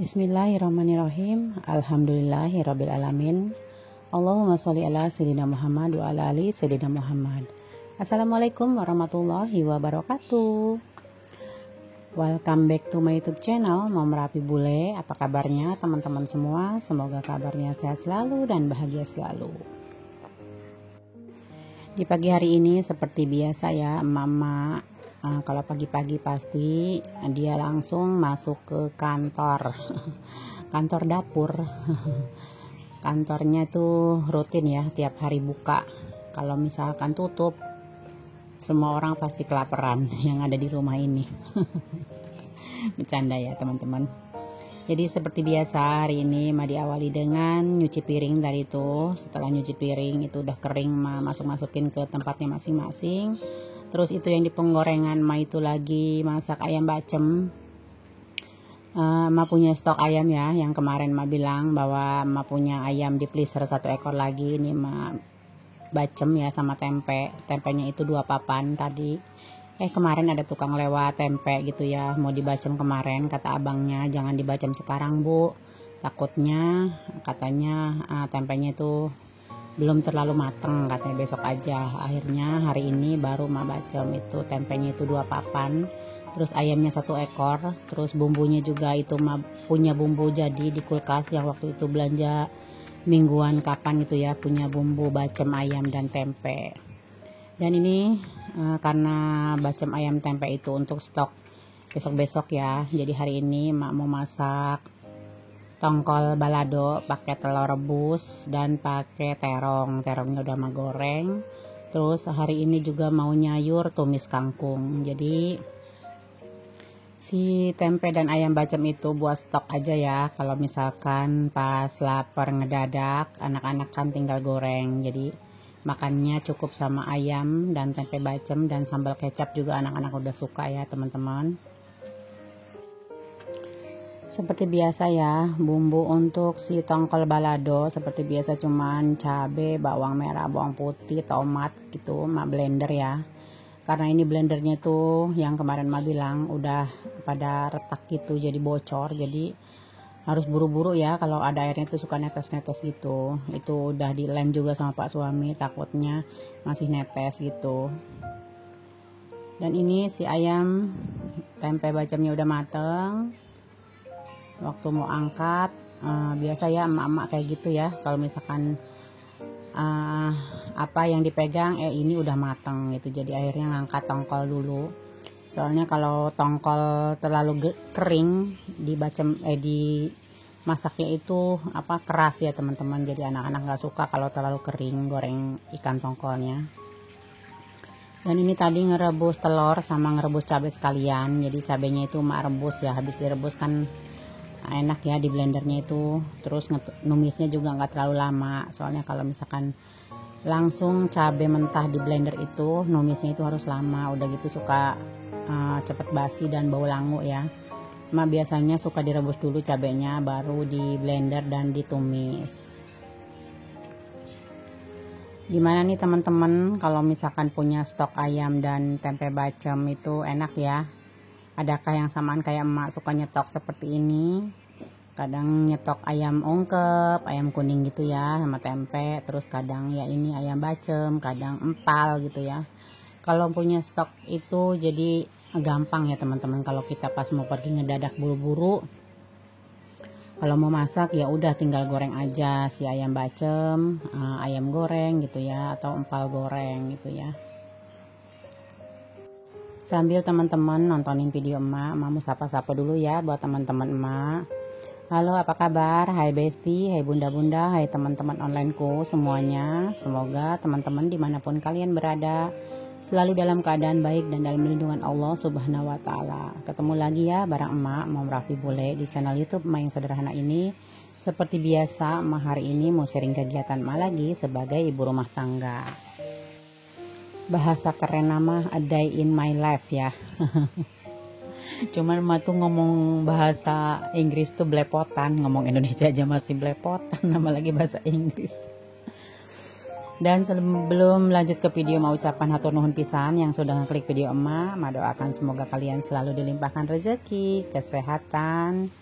Bismillahirrahmanirrahim. Alhamdulillahirrabbilalamin. Allahumma sholli ala sayyidina Muhammad wa ala ali sayyidina Muhammad. Assalamualaikum warahmatullahi wabarakatuh. Welcome back to my YouTube channel Mom Rapi Bule. Apa kabarnya teman-teman semua? Semoga kabarnya sehat selalu dan bahagia selalu. Di pagi hari ini seperti biasa ya, emak-emak kalau pagi-pagi pasti dia langsung masuk ke kantor kantor dapur. Kantornya tuh rutin ya, tiap hari buka. Kalau misalkan tutup, semua orang pasti kelaparan yang ada di rumah ini. Bercanda ya teman-teman. Jadi seperti biasa hari ini diawali dengan nyuci piring tadi itu. Setelah nyuci piring itu udah kering, masukin ke tempatnya masing-masing. Terus itu yang di penggorengan itu lagi masak ayam bacem. Punya stok ayam ya, yang kemarin bilang bahwa punya ayam di freezer 1 ekor lagi. Ini bacem ya sama tempe. Tempenya itu 2 papan tadi. Kemarin ada tukang lewat tempe gitu ya, mau dibacem kemarin, kata abangnya jangan dibacem sekarang bu, takutnya katanya tempenya itu belum terlalu mateng, katanya besok aja. Akhirnya hari ini baru bacem itu tempenya itu 2 papan, terus ayamnya 1 ekor, terus bumbunya juga itu punya bumbu jadi di kulkas yang waktu itu belanja mingguan kapan gitu ya, punya bumbu bacem ayam dan tempe. Dan ini karena bacem ayam tempe itu untuk stok besok-besok ya, jadi hari ini mau masak tongkol balado pakai telur rebus dan pakai terongnya udah goreng. Terus hari ini juga mau nyayur tumis kangkung. Jadi si tempe dan ayam bacem itu buat stok aja ya, kalau misalkan pas lapar ngedadak, anak-anak kan tinggal goreng. Jadi makannya cukup sama ayam dan tempe bacem, dan sambal kecap juga anak-anak udah suka ya teman-teman. Seperti biasa ya, bumbu untuk si tongkol balado seperti biasa cuman cabai, bawang merah, bawang putih, tomat gitu, blender ya. Karena ini blendernya tuh yang kemarin bilang udah pada retak gitu, jadi bocor, jadi harus buru-buru ya, kalau ada airnya itu suka netes-netes gitu. Itu udah dilem juga sama Pak suami, takutnya masih netes gitu. Dan ini si ayam tempe bacemnya udah mateng. Waktu mau angkat, biasa ya emak-emak kayak gitu ya, kalau misalkan apa yang dipegang ini udah mateng gitu, jadi akhirnya ngangkat tongkol dulu. Soalnya kalau tongkol terlalu kering di masaknya itu keras ya teman-teman, jadi anak-anak nggak suka kalau terlalu kering goreng ikan tongkolnya. Dan ini tadi ngerebus telur sama ngerebus cabai sekalian, jadi cabainya itu rebus ya, habis direbus kan enak ya di blendernya itu. Terus numisnya juga nggak terlalu lama, soalnya kalau misalkan langsung cabai mentah di blender itu numisnya itu harus lama, udah gitu suka cepet basi dan bau langu ya. Biasanya suka direbus dulu cabenya baru di blender dan ditumis. Gimana nih teman-teman, kalau misalkan punya stok ayam dan tempe bacem itu enak ya? Adakah yang samaan kayak emak suka nyetok seperti ini? Kadang nyetok ayam ungkep, ayam kuning gitu ya sama tempe, terus kadang ya ini ayam bacem, kadang empal gitu ya. Kalau punya stok itu jadi gampang ya teman-teman, kalau kita pas mau pergi ngedadak buru-buru, kalau mau masak ya udah tinggal goreng aja si ayam bacem, ayam goreng gitu ya, atau empal goreng gitu ya. Sambil teman-teman nontonin video emak mau sapa-sapa dulu ya buat teman-teman emak. Halo, apa kabar? Hai Besti, hai bunda-bunda, hai teman-teman onlineku semuanya. Semoga teman-teman dimanapun kalian berada selalu dalam keadaan baik dan dalam lindungan Allah Subhanahu wa Ta'ala. Ketemu lagi ya bareng emak Mom Rapi Bule di channel YouTube Emak yang Sederhana ini. Seperti biasa, emak hari ini mau sharing kegiatan emak lagi sebagai ibu rumah tangga. Bahasa keren nama a day in my life ya. Cuman emak tuh ngomong bahasa Inggris tuh belepotan, ngomong Indonesia aja masih belepotan, nama lagi bahasa Inggris. Dan sebelum lanjut ke video, mau ucapan hatur nuhun pisan yang sudah ngeklik video emak doakan semoga kalian selalu dilimpahkan rezeki, kesehatan,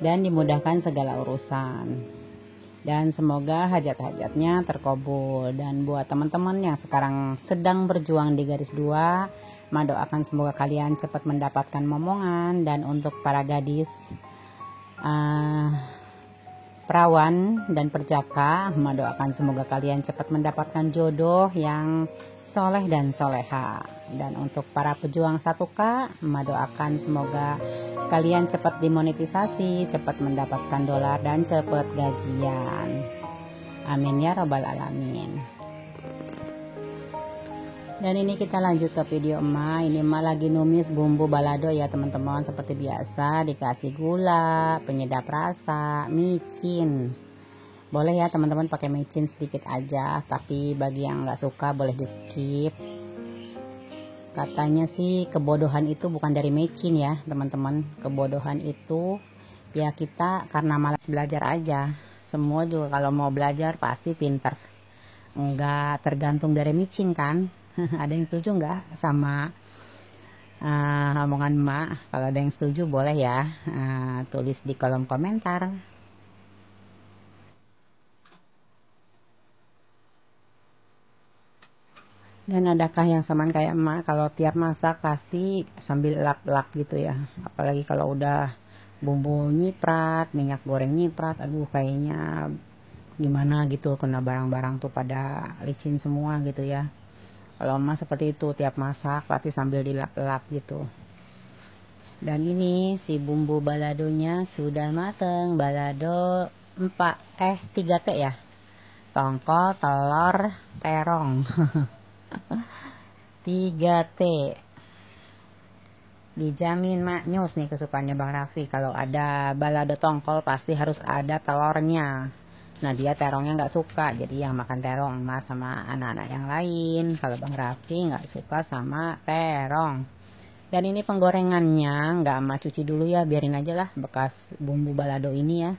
dan dimudahkan segala urusan. Dan semoga hajat-hajatnya terkabul. Dan buat teman-teman yang sekarang sedang berjuang di garis 2, doakan semoga kalian cepat mendapatkan momongan. Dan untuk para gadis perawan dan perjaka, doakan semoga kalian cepat mendapatkan jodoh yang soleh dan soleha. Dan untuk para pejuang 1K, doakan semoga kalian cepat dimonetisasi, cepat mendapatkan dolar dan cepat gajian. Amin ya robbal alamin. Dan ini kita lanjut ke video emak. Ini emak lagi numis bumbu balado ya teman-teman. Seperti biasa dikasih gula, penyedap rasa, micin. Boleh ya teman-teman pakai micin sedikit aja, tapi bagi yang nggak suka boleh di skip. Katanya sih kebodohan itu bukan dari micin ya teman-teman. Kebodohan itu ya kita karena malas belajar aja. Semua juga kalau mau belajar pasti pinter. Enggak tergantung dari micin kan. Ada yang setuju nggak sama omongan emak? Kalau ada yang setuju boleh ya tulis di kolom komentar. Dan adakah yang samaan kayak emak kalau tiap masak pasti sambil lap-lap gitu ya? Apalagi kalau udah bumbu nyiprat, minyak goreng nyiprat, aduh kayaknya gimana gitu, kena barang-barang tuh pada licin semua gitu ya. Kalau emak seperti itu, tiap masak pasti sambil dilap-lap gitu. Dan ini si bumbu baladonya sudah mateng. Balado 3T ya. Tongkol, telur, terong. 3T. Dijamin maknyus nih kesukaannya Bang Raffi. Kalau ada balado tongkol pasti harus ada telurnya. Nah dia terongnya nggak suka, jadi yang makan terong mas sama anak-anak yang lain. Kalau Bang Raffi nggak suka sama terong. Dan ini penggorengannya nggak emak cuci dulu ya, biarin aja lah bekas bumbu balado ini ya.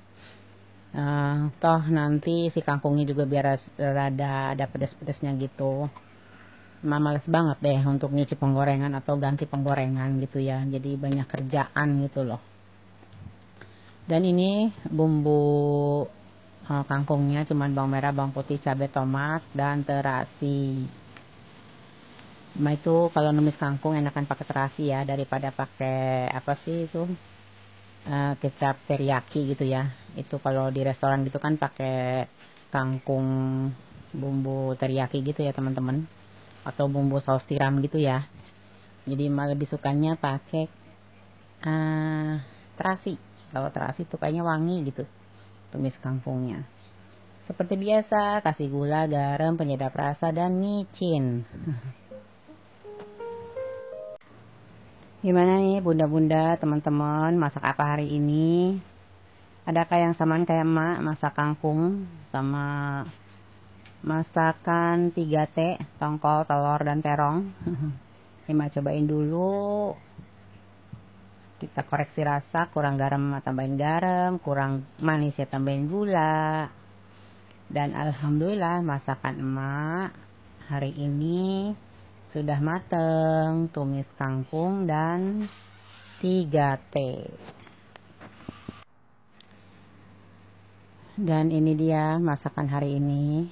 Toh nanti si kangkungnya juga biar rada ada pedas-pedasnya gitu. Males banget deh untuk nyuci penggorengan atau ganti penggorengan gitu ya, jadi banyak kerjaan gitu loh. Dan ini bumbu kangkungnya cuman bawang merah, bawang putih, cabai, tomat, dan terasi. Itu kalau numis kangkung enakan pakai terasi ya daripada pakai apa sih itu kecap teriyaki gitu ya. Itu kalau di restoran gitu kan pakai kangkung bumbu teriyaki gitu ya teman-teman, atau bumbu saus tiram gitu ya. Jadi malah lebih sukanya pakai terasi. Kalau terasi tuh kayaknya wangi gitu tumis kangkungnya. Seperti biasa kasih gula, garam, penyedap rasa, dan micin. Gimana nih bunda-bunda teman-teman, masak apa hari ini? Adakah yang samaan kayak emak masak kangkung sama masakan 3T, tongkol, telur, dan terong? Emak cobain dulu. Kita koreksi rasa, kurang garam tambahin garam, kurang manis ya tambahin gula. Dan alhamdulillah masakan emak hari ini sudah mateng, tumis kangkung dan 3T. Dan ini dia masakan hari ini.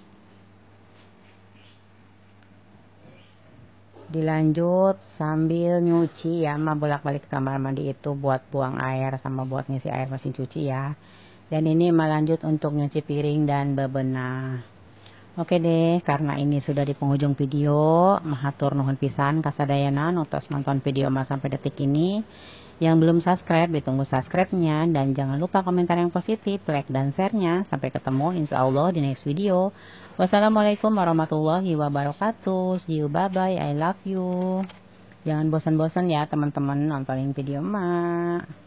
Dilanjut sambil nyuci ya, emak bolak-balik ke kamar mandi itu buat buang air sama buat ngisi air mesin cuci ya. Dan ini emak lanjut untuk nyuci piring dan bebenah. Oke deh, karena ini sudah di penghujung video, mahatur nuhun pisan kasadayana nutos nonton video emak sampai detik ini. Yang belum subscribe ditunggu subscribe-nya, dan jangan lupa komentar yang positif, like dan share-nya. Sampai ketemu insya Allah di next video. Wassalamualaikum warahmatullahi wabarakatuh. See you, bye bye, I love you. Jangan bosan-bosan ya teman-teman nontonin video emak.